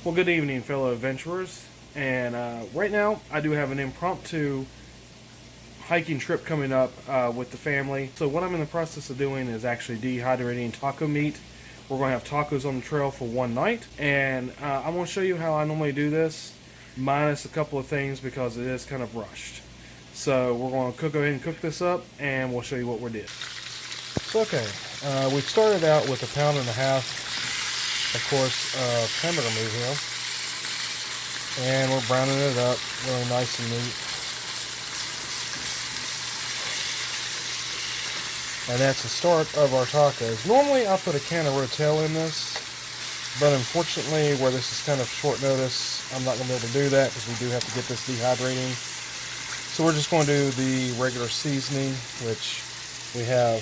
Well, good evening, fellow adventurers. And right now, I do have an impromptu hiking trip coming up with the family. So what I'm in the process of doing is actually dehydrating taco meat. We're going to have tacos on the trail for one night. And I want to show you how I normally do this, minus a couple of things because it is kind of rushed. So we're going to go ahead and cook this up, and we'll show you what we did. So okay, we started out with 1.5 pounds, of course, hamburger meat here. And we're browning it up really nice and neat. And that's the start of our tacos. Normally I put a can of Rotel in this, but unfortunately where this is kind of short notice, I'm not going to be able to do that because we do have to get this dehydrating. So we're just going to do the regular seasoning, which we have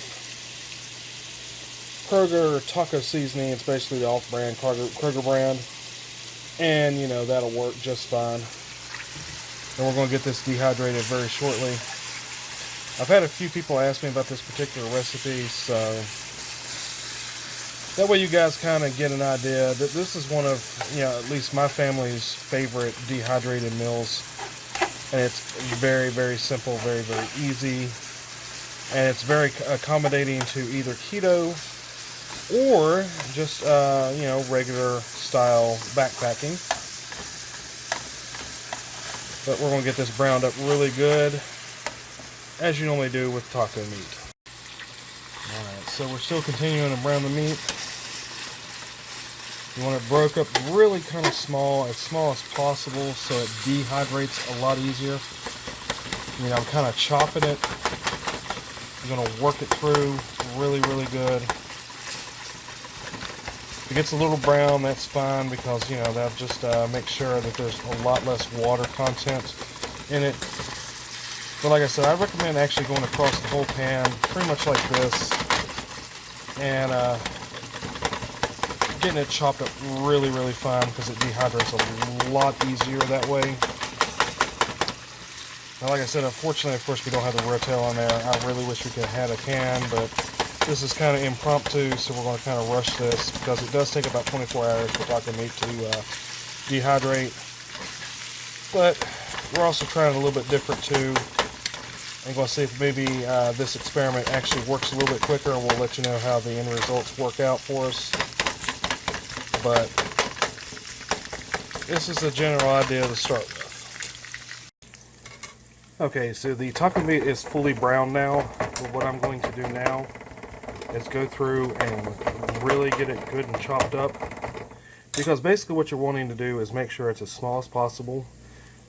Kroger taco seasoning. It's basically the off-brand Kroger brand. And, you know, that'll work just fine. And we're going to get this dehydrated very shortly. I've had a few people ask me about this particular recipe, so that way you guys kind of get an idea that this is one of, you know, at least my family's favorite dehydrated meals. And it's very, very simple, very, very easy. And it's very accommodating to either keto or just, you know, regular style backpacking. But we're going to get this browned up really good, as you normally do with taco meat. Alright, so we're still continuing to brown the meat. You want it broke up really kind of small as possible, so it dehydrates a lot easier. You know, I'm kind of chopping it. I'm going to work it through really, really good. If it gets a little brown, that's fine, because, you know, that just makes sure that there's a lot less water content in it. But like I said, I recommend actually going across the whole pan, pretty much like this, and getting it chopped up really, really fine, because it dehydrates a lot easier that way. Now, like I said, unfortunately, of course, we don't have the Rotel on there. I really wish we could have had a can, but this is kind of impromptu, so we're going to kind of rush this, because it does take about 24 hours for taco meat to dehydrate. But we're also trying a little bit different too. I'm going to see if maybe this experiment actually works a little bit quicker, and we'll let you know how the end results work out for us. But this is the general idea to start with. Okay, so the taco meat is fully browned now. But what I'm going to do now is go through and really get it good and chopped up. Because basically what you're wanting to do is make sure it's as small as possible.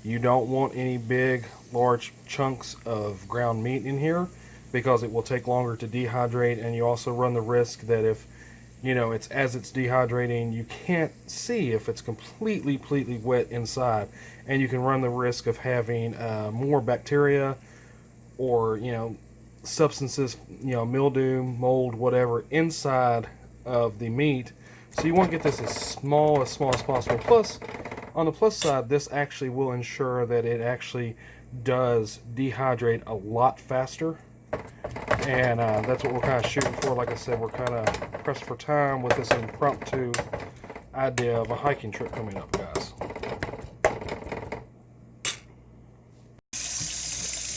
You don't want any big, large chunks of ground meat in here, because it will take longer to dehydrate, and you also run the risk that if, you know, as it's dehydrating, you can't see if it's completely wet inside, and you can run the risk of having more bacteria or, you know, substances, you know, mildew, mold, whatever, inside of the meat. So you want to get this as small as possible. Plus, on the plus side, this actually will ensure that it actually does dehydrate a lot faster. And that's what we're kind of shooting for. Like I said, we're kind of pressed for time with this impromptu idea of a hiking trip coming up, guys.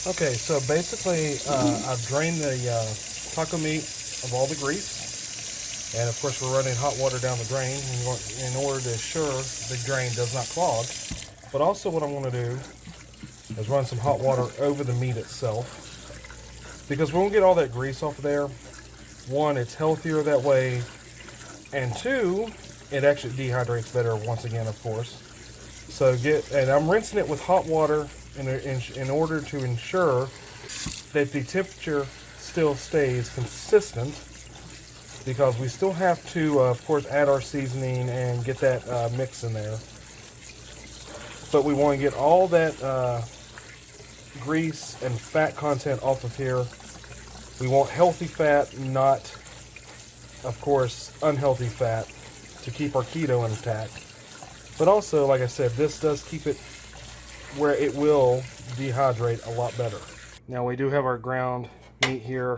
Okay, so basically I've drained the taco meat of all the grease. And of course we're running hot water down the drain in order to ensure the drain does not clog. But also what I want to do is run some hot water over the meat itself, because we won't get all that grease off of there. One, it's healthier that way, and two, it actually dehydrates better once again, of course. So and I'm rinsing it with hot water in order to ensure that the temperature still stays consistent, because we still have to, of course, add our seasoning and get that mix in there. But we want to get all that grease and fat content off of here. We want healthy fat, not, of course, unhealthy fat, to keep our keto intact. But also, like I said, this does keep it where it will dehydrate a lot better. Now we do have our ground meat here.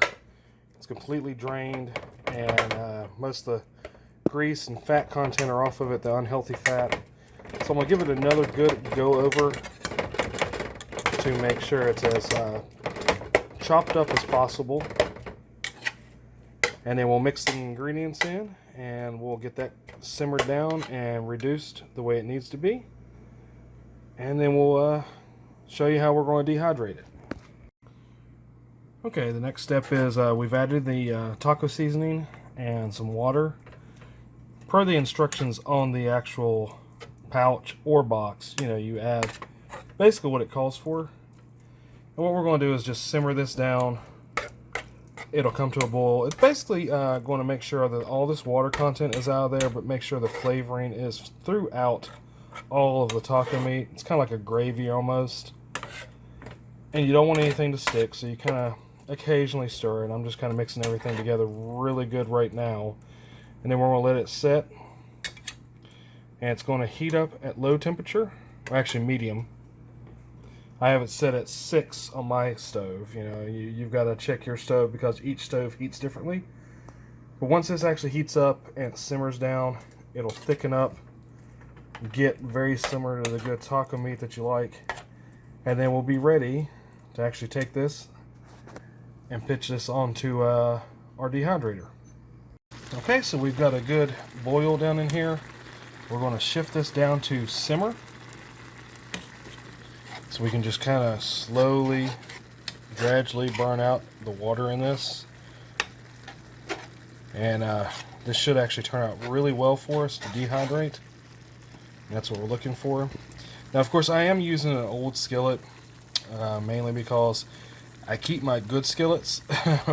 It's completely drained, and most of the grease and fat content are off of it, the unhealthy fat. So I'm going to give it another good go over to make sure it's as chopped up as possible. And then we'll mix the ingredients in and we'll get that simmered down and reduced the way it needs to be. And then we'll show you how we're going to dehydrate it. Okay, the next step is we've added the taco seasoning and some water. Per the instructions on the actual pouch or box, you know, you add basically what it calls for. And what we're going to do is just simmer this down. It'll come to a boil. It's basically going to make sure that all this water content is out of there, but make sure the flavoring is throughout all of the taco meat. It's kind of like a gravy almost. And you don't want anything to stick, so you kind of occasionally stir it. I'm just kind of mixing everything together really good right now. And then we're going to let it set. And it's going to heat up at low temperature, or actually medium. I have it set at 6 on my stove. You know, you've got to check your stove because each stove heats differently. But once this actually heats up and it simmers down, it'll thicken up, get very similar to the good taco meat that you like. And then we'll be ready to actually take this and pitch this onto our dehydrator. Okay, so we've got a good boil down in here. We're going to shift this down to simmer. So we can just kind of slowly, gradually burn out the water in this. And this should actually turn out really well for us to dehydrate. That's what we're looking for. Now, of course, I am using an old skillet, mainly because I keep my good skillets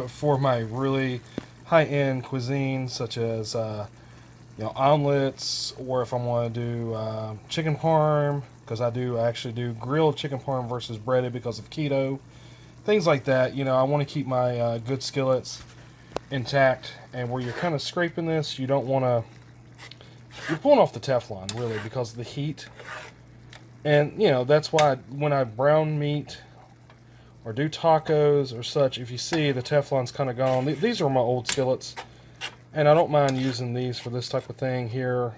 for my really high-end cuisine, such as you know, omelets, or if I want to do chicken parm, because I actually do grilled chicken parm versus breaded because of keto, things like that. You know, I want to keep my good skillets intact, and where you're kind of scraping this, you don't want to, you're pulling off the Teflon really because of the heat. And you know, that's why when I brown meat or do tacos or such, if you see the Teflon's kind of gone. These are my old skillets, and I don't mind using these for this type of thing here.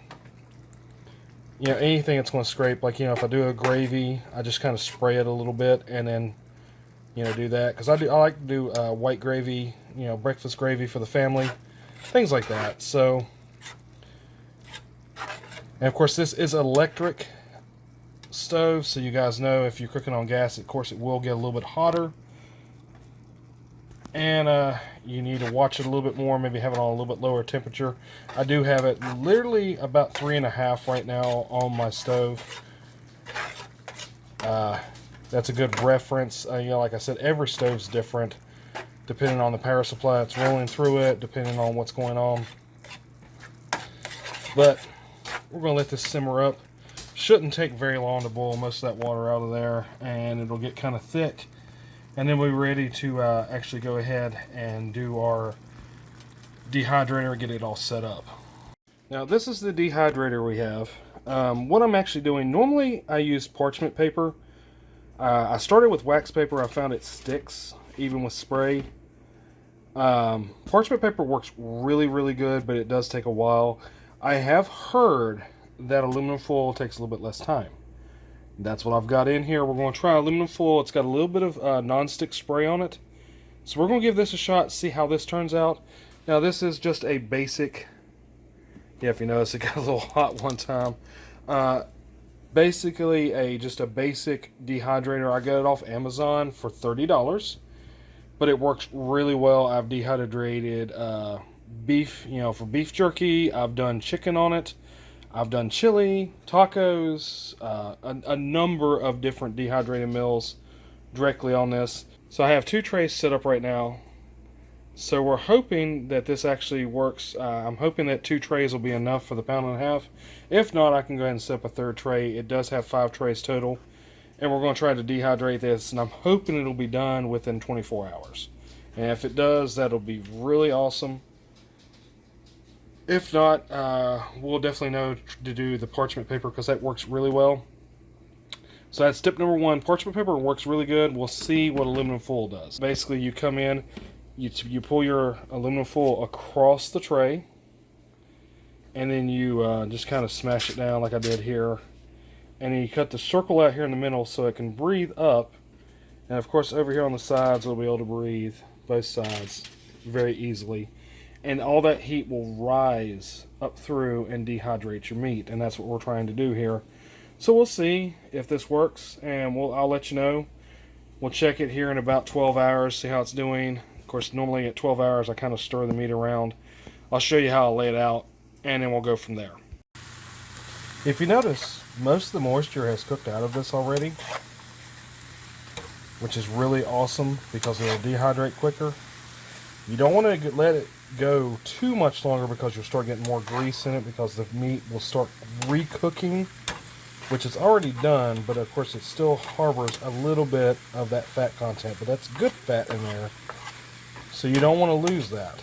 You know, anything that's going to scrape, like, you know, if I do a gravy, I just kind of spray it a little bit and then, you know, do that. Because I like to do white gravy, you know, breakfast gravy for the family, things like that. So, and of course, this is electric stove, so you guys know if you're cooking on gas, of course, it will get a little bit hotter. And you need to watch it a little bit more, maybe have it on a little bit lower temperature. I do have it literally about 3.5 right now on my stove. That's a good reference. You know, like I said, every stove's different depending on the power supply that's rolling through it, depending on what's going on. But we're going to let this simmer up. Shouldn't take very long to boil most of that water out of there, and it'll get kind of thick. And then we're ready to actually go ahead and do our dehydrator, get it all set up. Now, this is the dehydrator we have. What I'm actually doing, normally I use parchment paper. I started with wax paper. I found it sticks, even with spray. Parchment paper works really, really good, but it does take a while. I have heard that aluminum foil takes a little bit less time. That's what I've got in here. We're going to try aluminum foil. It's got a little bit of non-stick spray on it. So we're going to give this a shot, see how this turns out. Now, this is just a basic, yeah, if you notice, it got a little hot one time. Basically, just a basic dehydrator. I got it off Amazon for $30, but it works really well. I've dehydrated beef, you know, for beef jerky. I've done chicken on it. I've done chili, tacos, a number of different dehydrated meals directly on this. So I have 2 trays set up right now. So we're hoping that this actually works. I'm hoping that 2 trays will be enough for the 1.5 pounds. If not, I can go ahead and set up a 3rd tray. It does have 5 trays total. And we're going to try to dehydrate this, and I'm hoping it'll be done within 24 hours. And if it does, that'll be really awesome. If not, we'll definitely know to do the parchment paper because that works really well. So that's tip number 1. Parchment paper works really good. We'll see what aluminum foil does. Basically, you come in, you pull your aluminum foil across the tray, and then you just kind of smash it down like I did here. And then you cut the circle out here in the middle so it can breathe up. And of course over here on the sides it'll be able to breathe both sides very easily. And all that heat will rise up through and dehydrate your meat. And that's what we're trying to do here. So we'll see if this works, and I'll let you know. We'll check it here in about 12 hours, see how it's doing. Of course, normally at 12 hours I kind of stir the meat around. I'll show you how I lay it out, and then we'll go from there. If you notice, most of the moisture has cooked out of this already, which is really awesome because it'll dehydrate quicker. You don't want to let it go too much longer because you'll start getting more grease in it, because the meat will start re-cooking, which is already done, but of course it still harbors a little bit of that fat content, but that's good fat in there, so you don't want to lose that.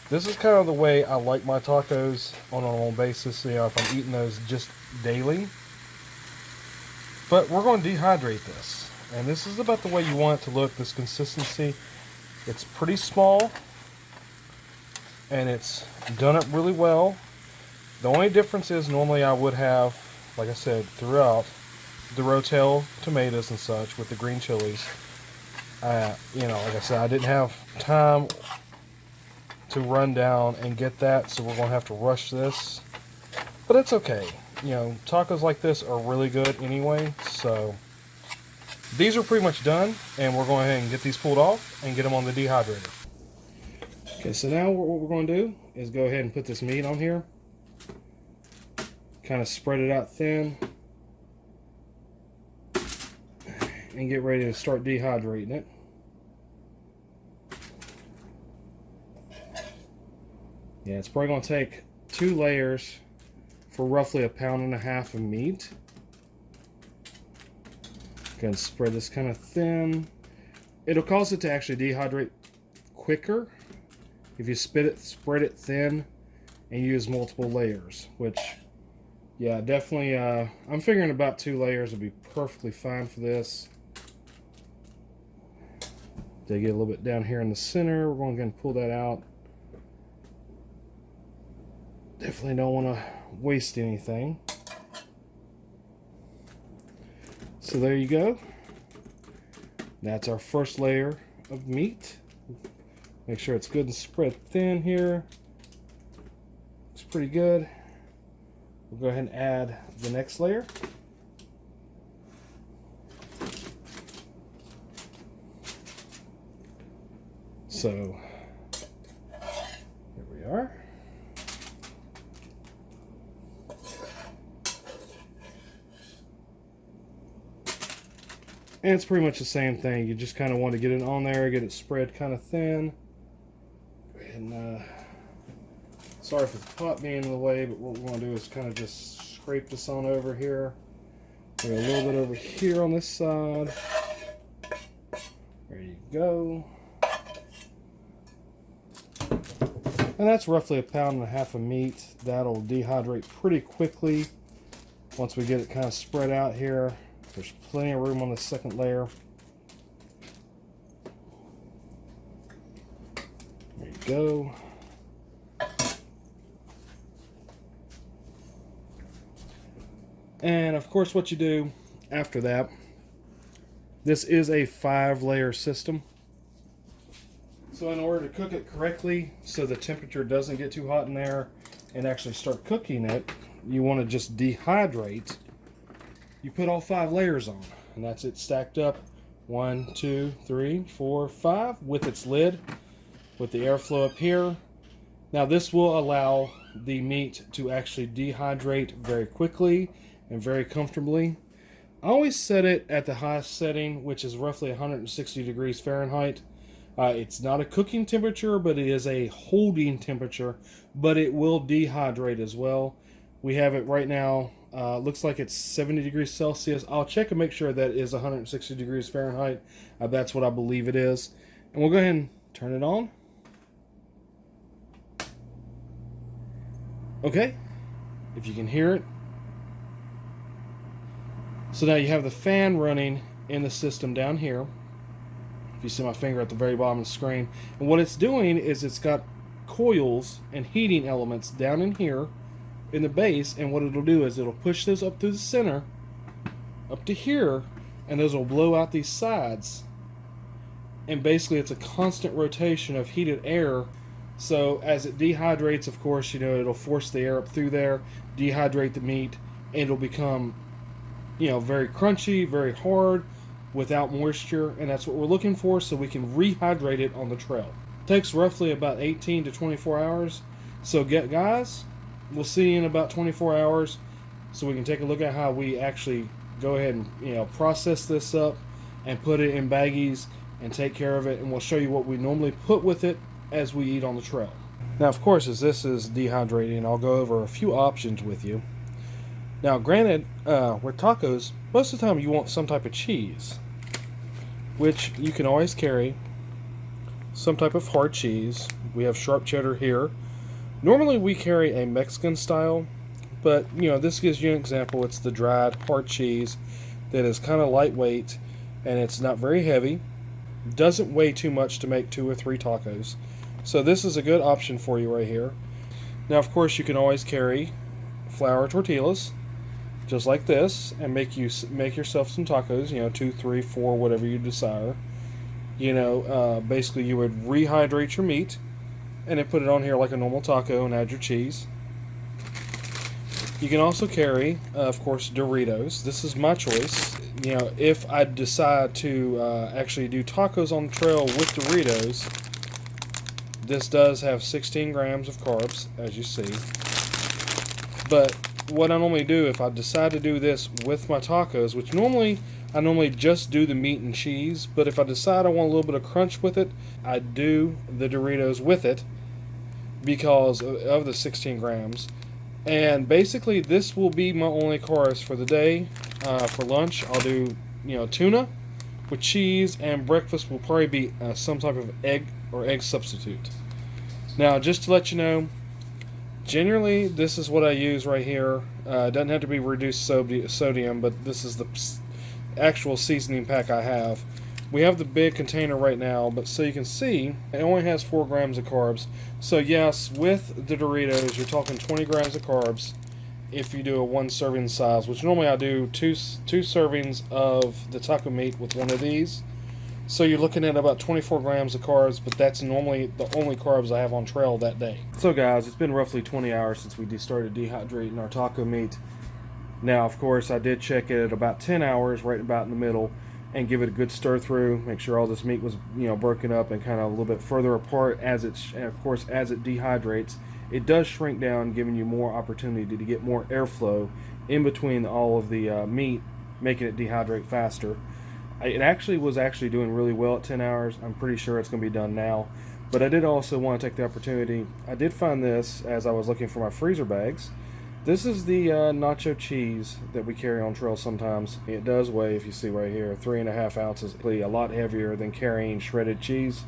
This is kind of the way I like my tacos on a normal basis, you know, if I'm eating those just daily. But we're going to dehydrate this, and this is about the way you want it to look, this consistency. It's pretty small, and it's done it really well. The only difference is normally I would have, like I said, throughout the rotel tomatoes and such with the green chilies. You know, like I said, I didn't have time to run down and get that, so we're going to have to rush this. But it's okay. You know, tacos like this are really good anyway, so these are pretty much done, and we're going ahead and get these pulled off and get them on the dehydrator. Okay, so now what we're going to do is go ahead and put this meat on here. Kind of spread it out thin. And get ready to start dehydrating it. Yeah, it's probably going to take 2 layers for roughly 1.5 pounds of meat. Going to spread this kind of thin. It'll cause it to actually dehydrate quicker if you spread it thin and use multiple layers, which, yeah, definitely, I'm figuring about 2 layers would be perfectly fine for this. They get a little bit down here in the center. We're going to pull that out. Definitely don't want to waste anything. So there you go. That's our first layer of meat. Make sure it's good and spread thin here. Looks pretty good. We'll go ahead and add the next layer. So here we are. And it's pretty much the same thing. You just kind of want to get it on there, get it spread kind of thin. And sorry for the pot being in the way, but what we're going to do is kind of just scrape this on over here. Maybe a little bit over here on this side. There you go. And that's roughly 1.5 pounds of meat. That'll dehydrate pretty quickly once we get it kind of spread out here. There's plenty of room on the second layer. There you go. And of course what you do after that, this is a 5-layer system. So in order to cook it correctly, so the temperature doesn't get too hot in there and actually start cooking it, you want to just dehydrate. You put all 5 layers on, and that's it stacked up. 1, 2, 3, 4, 5 with its lid, with the airflow up here. Now this will allow the meat to actually dehydrate very quickly and very comfortably. I always set it at the highest setting, which is roughly 160 degrees Fahrenheit. It's not a cooking temperature, but it is a holding temperature, but it will dehydrate as well. We have it right now, looks like it's 70 degrees Celsius. I'll check and make sure that it is 160 degrees Fahrenheit. That's what I believe it is. And we'll go ahead and turn it on. Okay, if you can hear it. So now you have the fan running in the system down here. If you see my finger at the very bottom of the screen. And what it's doing is it's got coils and heating elements down in here in the base, and what it'll do is it'll push this up through the center, up to here, and those will blow out these sides. And basically it's a constant rotation of heated air. So as it dehydrates, of course, it'll force the air up through there, dehydrate the meat, and it'll become, very crunchy, very hard, without moisture, and that's what we're looking for, so we can rehydrate it on the trail. It takes roughly about 18 to 24 hours. So guys, we'll see you in about 24 hours, so we can take a look at how we actually go ahead and process this up and put it in baggies and take care of it, and we'll show you what we normally put with it as we eat on the trail. Now, of course, as this is dehydrating, I'll go over a few options with you. Now, granted, with tacos, most of the time you want some type of cheese, which you can always carry some type of hard cheese. We have sharp cheddar here. Normally we carry a Mexican style, but this gives you an example. It's the dried hard cheese that is kind of lightweight, and it's not very heavy. Doesn't weigh too much to make 2 or 3 tacos. So this is a good option for you right here. Now, of course, you can always carry flour tortillas, just like this, and make yourself some tacos, 2, 3, 4, whatever you desire. Basically you would rehydrate your meat and then put it on here like a normal taco and add your cheese. You can also carry, of course, Doritos. This is my choice. If I decide to actually do tacos on the trail with Doritos, this does have 16 grams of carbs, as you see. But what I normally do, if I decide to do this with my tacos, which I normally just do the meat and cheese, but if I decide I want a little bit of crunch with it, I do the Doritos with it because of the 16 grams. And basically this will be my only carbs for the day. For lunch, I'll do tuna with cheese, and breakfast will probably be some type of egg or egg substitute. Now, just to let you know, generally this is what I use right here. It doesn't have to be reduced sodium, but this is the actual seasoning pack I have. We have the big container right now, but so you can see, it only has 4 grams of carbs. So yes, with the Doritos, you're talking 20 grams of carbs if you do a 1 serving size, which normally I do two servings of the taco meat with one of these. So you're looking at about 24 grams of carbs, but that's normally the only carbs I have on trail that day. So guys, it's been roughly 20 hours since we started dehydrating our taco meat. Now, of course, I did check it at about 10 hours, right about in the middle, and give it a good stir through, make sure all this meat was broken up and kind of a little bit further apart. As it dehydrates, it does shrink down, giving you more opportunity to get more airflow in between all of the meat, making it dehydrate faster. It was actually doing really well at 10 hours. I'm pretty sure it's going to be done now. But I did also want to take the opportunity. I did find this as I was looking for my freezer bags. This is the nacho cheese that we carry on trail sometimes. It does weigh, if you see right here, 3.5 ounces. A lot heavier than carrying shredded cheese.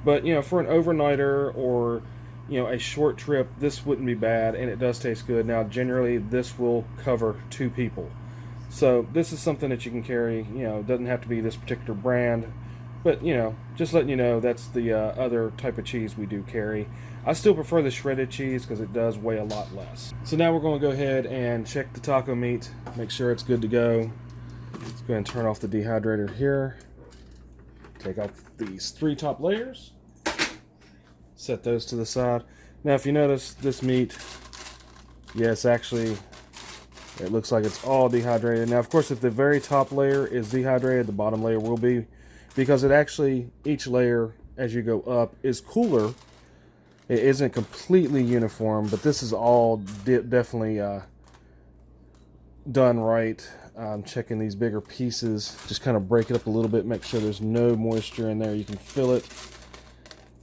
But, for an overnighter or, a short trip, this wouldn't be bad, and it does taste good. Now, generally, this will cover 2 people. So, this is something that you can carry. It doesn't have to be this particular brand. But, just letting you know, that's the other type of cheese we do carry. I still prefer the shredded cheese because it does weigh a lot less. So now we're going to go ahead and check the taco meat, make sure it's good to go. Let's go ahead and turn off the dehydrator here. Take off these 3 top layers. Set those to the side. Now, if you notice this meat, yes, actually, it looks like it's all dehydrated. Now, of course, if the very top layer is dehydrated, the bottom layer will be, because each layer, as you go up, is cooler. It isn't completely uniform, but this is all definitely done right. I'm checking these bigger pieces, just kind of break it up a little bit, make sure there's no moisture in there. You can feel it,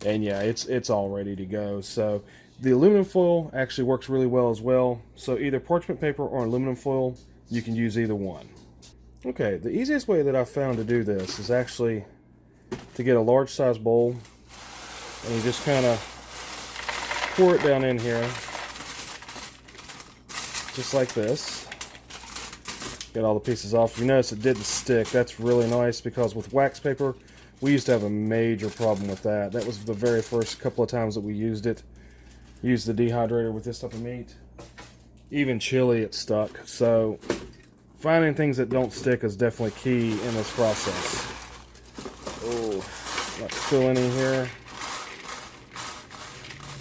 and yeah, it's all ready to go. So the aluminum foil actually works really well as well. So either parchment paper or aluminum foil, you can use either one. Okay, the easiest way that I've found to do this is actually to get a large size bowl, and you just kind of pour it down in here, just like this. Get all the pieces off. You notice it didn't stick. That's really nice, because with wax paper, we used to have a major problem with that. That was the very first couple of times that we used the dehydrator with this type of meat. Even chili, it stuck. So finding things that don't stick is definitely key in this process. Oh, not spilling in here.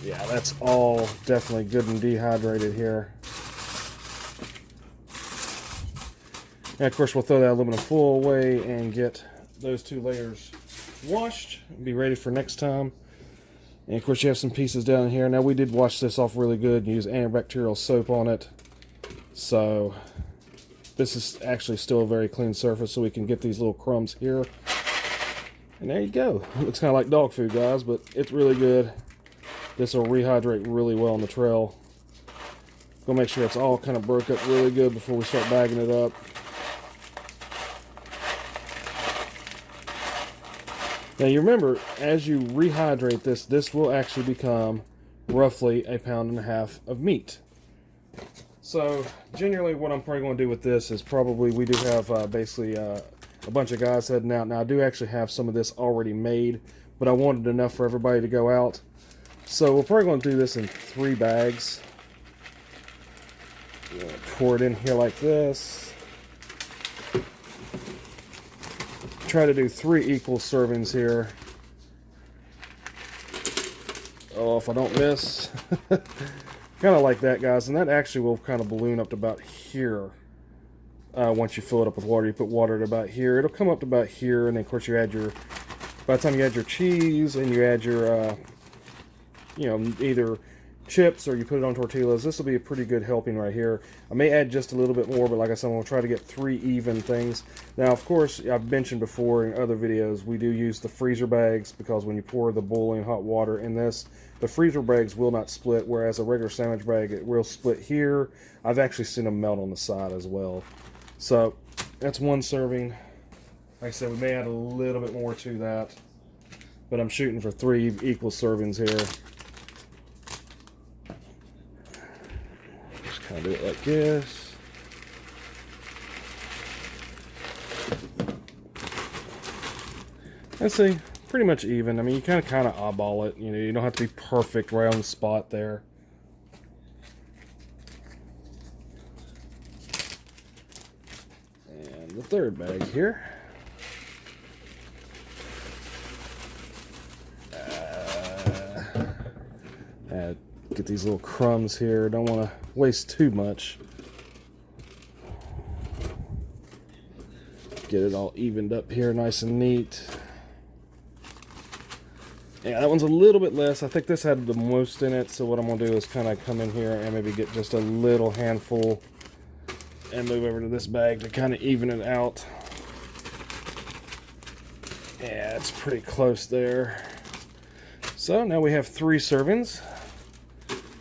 Yeah, that's all definitely good and dehydrated here. And of course, we'll throw that aluminum foil away and get those 2 layers washed. Be ready for next time. And of course, you have some pieces down here. Now, we did wash this off really good and use antibacterial soap on it. So, this is actually still a very clean surface, so we can get these little crumbs here. And there you go. It looks kind of like dog food, guys, but it's really good. This will rehydrate really well on the trail. Gonna make sure it's all kind of broke up really good before we start bagging it up. Now you remember, as you rehydrate this, this will actually become roughly 1.5 pounds of meat. So generally what I'm probably going to do with this is probably, we do have basically a bunch of guys heading out. Now I do actually have some of this already made, but I wanted enough for everybody to go out. So we're probably going to do this in 3 bags. Pour it in here like this. Try to do 3 equal servings here. Oh, if I don't miss. Kind of like that, guys. And that actually will kind of balloon up to about here. Once you fill it up with water, you put water at about here. It'll come up to about here, and then of course you add your, by the time you add your cheese and you add your you know, either chips or you put it on tortillas, this will be a pretty good helping right here. I may add just a little bit more, but like I said, I'm going to try to get 3 even things. Now, of course, I've mentioned before in other videos, we do use the freezer bags, because when you pour the boiling hot water in this, the freezer bags will not split, whereas a regular sandwich bag, it will split here. I've actually seen them melt on the side as well. So, that's 1 serving. Like I said, we may add a little bit more to that, but I'm shooting for 3 equal servings here. Kind of do it like this. And see, pretty much even. I mean, you kind of eyeball it. You know, you don't have to be perfect right on the spot there. And the 3rd bag here. Get these little crumbs here. Don't want to waste too much. Get it all evened up here nice and neat. Yeah, that one's a little bit less. I think this had the most in it, so what I'm going to do is kind of come in here and maybe get just a little handful and move over to this bag to kind of even it out. Yeah, it's pretty close there. So now we have 3 servings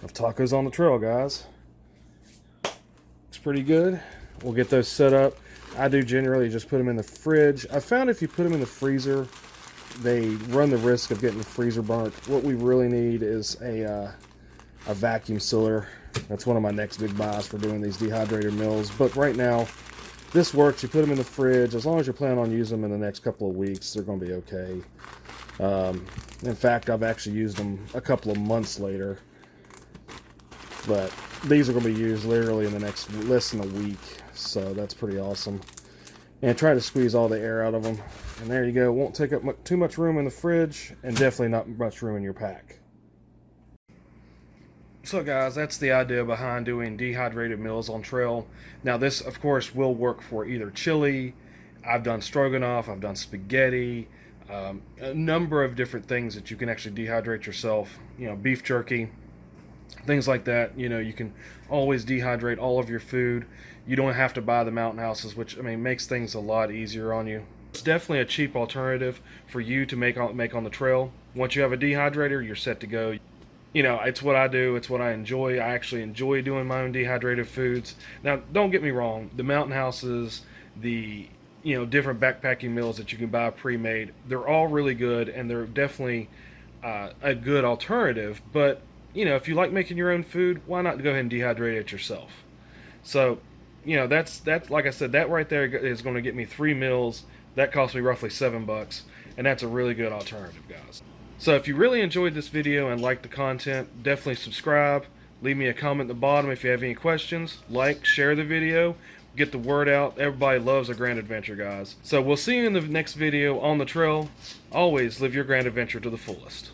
of tacos on the trail, guys. It's pretty good. We'll get those set up. I do generally just put them in the fridge. I found if you put them in the freezer, they run the risk of getting the freezer burnt. What we really need is a vacuum sealer. That's one of my next big buys for doing these dehydrated meals. But right now, this works. You put them in the fridge. As long as you're planning on using them in the next couple of weeks, they're going to be okay. In fact, I've actually used them a couple of months later. But these are going to be used literally in the next less than a week. So that's pretty awesome. And try to squeeze all the air out of them. And there you go. Won't take up too much room in the fridge, and definitely not much room in your pack. So guys, that's the idea behind doing dehydrated meals on trail. Now this, of course, will work for either chili. I've done stroganoff. I've done spaghetti. A number of different things that you can actually dehydrate yourself. You know, beef jerky. Things like that. You know, you can always dehydrate all of your food. You don't have to buy the mountain houses, which, I mean, makes things a lot easier on you. It's definitely a cheap alternative for you to make on the trail. Once you have a dehydrator, you're set to go. You know, it's what I do. It's what I enjoy. I actually enjoy doing my own dehydrated foods. Now, don't get me wrong. The mountain houses, the, you know, different backpacking meals that you can buy pre-made, they're all really good, and they're definitely a good alternative. But you know, if you like making your own food, why not go ahead and dehydrate it yourself? So, you know, that's like I said, that right there is going to get me 3 meals. That cost me roughly $7, and that's a really good alternative, guys. So if you really enjoyed this video and liked the content, definitely subscribe. Leave me a comment at the bottom if you have any questions. Like, share the video. get the word out. Everybody loves a grand adventure, guys. So we'll see you in the next video on the trail. Always live your grand adventure to the fullest.